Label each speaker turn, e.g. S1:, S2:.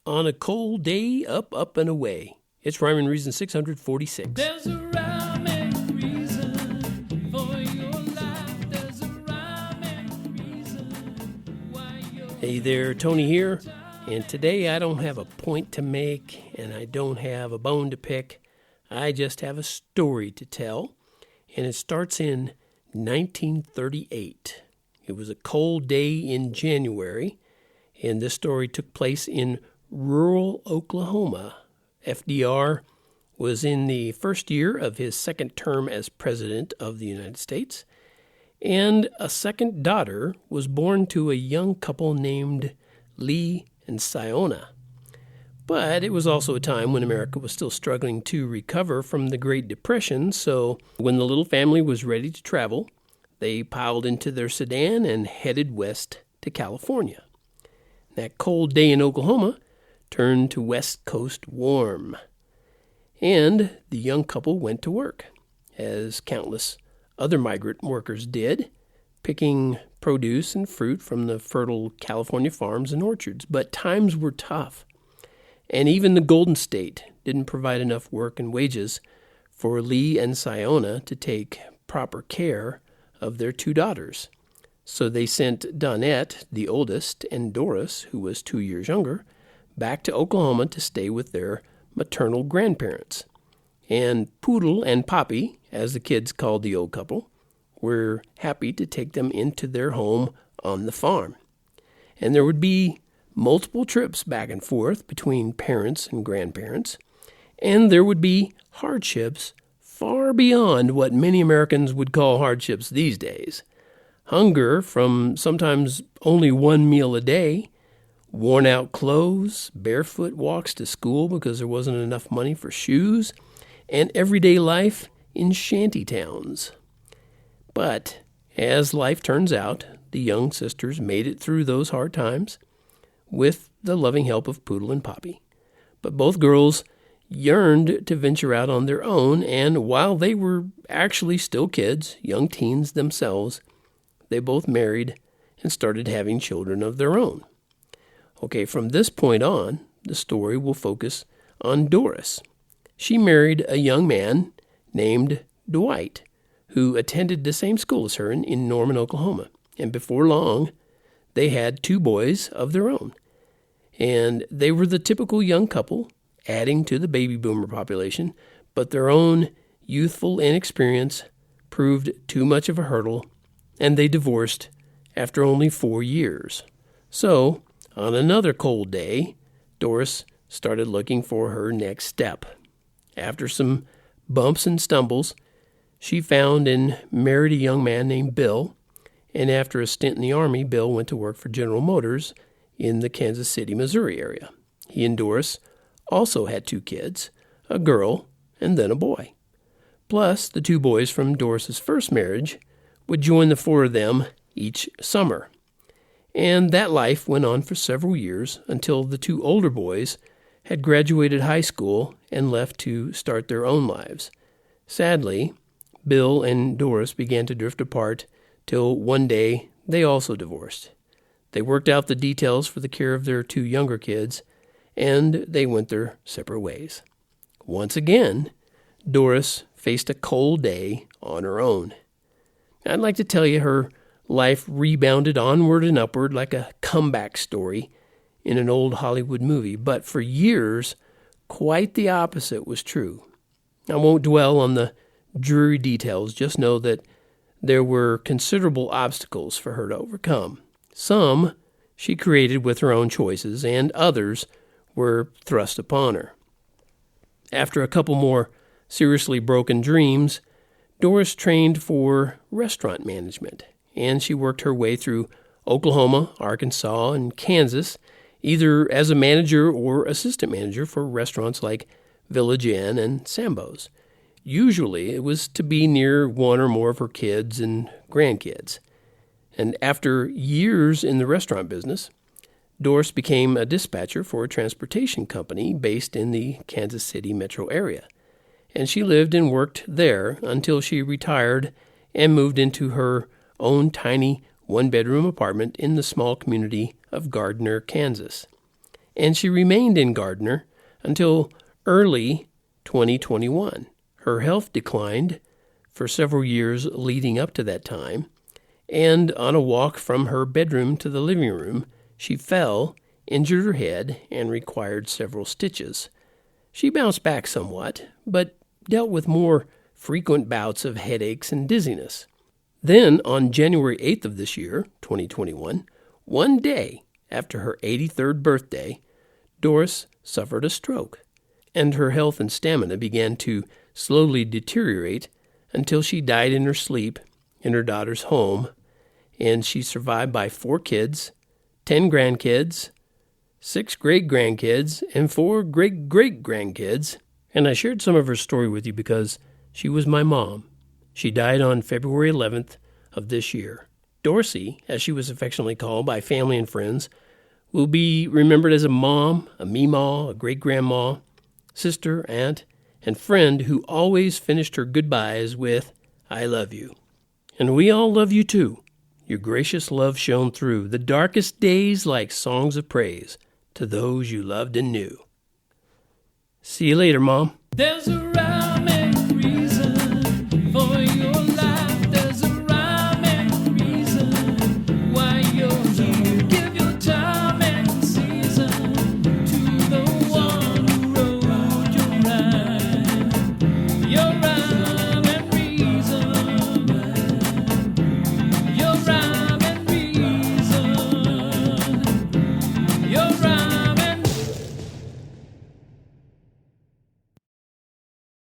S1: On a cold day, up, up, and away. It's Rhyme and Reason 646.
S2: There's a rhyme and reason for your life. There's a rhyme and reason why you're...
S1: Hey there, Tony here. And today I don't have a point to make, and I don't have a bone to pick. I just have a story to tell. And it starts in 1938. It was a cold day in January, and this story took place in rural Oklahoma. FDR was in the first year of his second term as president of the United States, and a second daughter was born to a young couple named Lee and Siona. But it was also a time when America was still struggling to recover from the Great Depression, so when the little family was ready to travel, they piled into their sedan and headed west to California. That cold day in Oklahoma turned to West Coast warm. And the young couple went to work, as countless other migrant workers did, picking produce and fruit from the fertile California farms and orchards. But times were tough, and even the Golden State didn't provide enough work and wages for Lee and Siona to take proper care of their two daughters. So they sent Donette, the oldest, and Doris, who was 2 years younger, back to Oklahoma to stay with their maternal grandparents. And Poodle and Poppy, as the kids called the old couple, were happy to take them into their home on the farm. And there would be multiple trips back and forth between parents and grandparents, and there would be hardships far beyond what many Americans would call hardships these days. Hunger from sometimes only one meal a day, worn-out clothes, barefoot walks to school because there wasn't enough money for shoes, and everyday life in shanty towns. But as life turns out, the young sisters made it through those hard times with the loving help of Poodle and Poppy. But both girls yearned to venture out on their own, and while they were actually still kids, young teens themselves, they both married and started having children of their own. Okay, from this point on, the story will focus on Doris. She married a young man named Dwight, who attended the same school as her in Norman, Oklahoma. And before long, they had two boys of their own. And they were the typical young couple, adding to the baby boomer population, but their own youthful inexperience proved too much of a hurdle, and they divorced after only 4 years. So, on another cold day, Doris started looking for her next step. After some bumps and stumbles, she found and married a young man named Bill, and after a stint in the Army, Bill went to work for General Motors in the Kansas City, Missouri area. He and Doris also had 2 kids, a girl and then a boy. Plus, the 2 boys from Doris's first marriage would join the 4 of them each summer. And that life went on for several years until the 2 older boys had graduated high school and left to start their own lives. Sadly, Bill and Doris began to drift apart till one day they also divorced. They worked out the details for the care of their 2 younger kids, and they went their separate ways. Once again, Doris faced a cold day on her own. I'd like to tell you her life rebounded onward and upward like a comeback story in an old Hollywood movie, but for years, quite the opposite was true. I won't dwell on the dreary details, just know that there were considerable obstacles for her to overcome. Some she created with her own choices, and others were thrust upon her. After a couple more seriously broken dreams, Doris trained for restaurant management, and she worked her way through Oklahoma, Arkansas, and Kansas, either as a manager or assistant manager for restaurants like Village Inn and Sambo's. Usually, it was to be near one or more of her kids and grandkids. And after years in the restaurant business, Doris became a dispatcher for a transportation company based in the Kansas City metro area. And she lived and worked there until she retired and moved into her own tiny one-bedroom apartment in the small community of Gardner, Kansas. and she remained in Gardner until early 2021. Her health declined for several years leading up to that time, and on a walk from her bedroom to the living room, she fell, injured her head, and required several stitches. She bounced back somewhat, but dealt with more frequent bouts of headaches and dizziness. Then, on January 8th of this year, 2021, one day after her 83rd birthday, Doris suffered a stroke, and her health and stamina began to slowly deteriorate until she died in her sleep in her daughter's home, and she's survived by 4 kids, 10 grandkids, 6 great-grandkids, and 4 great-great-grandkids. And I shared some of her story with you because she was my mom. She died on February 11th of this year. Dorsey, as she was affectionately called by family and friends, will be remembered as a mom, a meemaw, a great-grandma, sister, aunt, and friend who always finished her goodbyes with, "I love you." And we all love you too. Your gracious love shone through the darkest days like songs of praise to those you loved and knew. See you later, Mom.
S2: There's a rhyme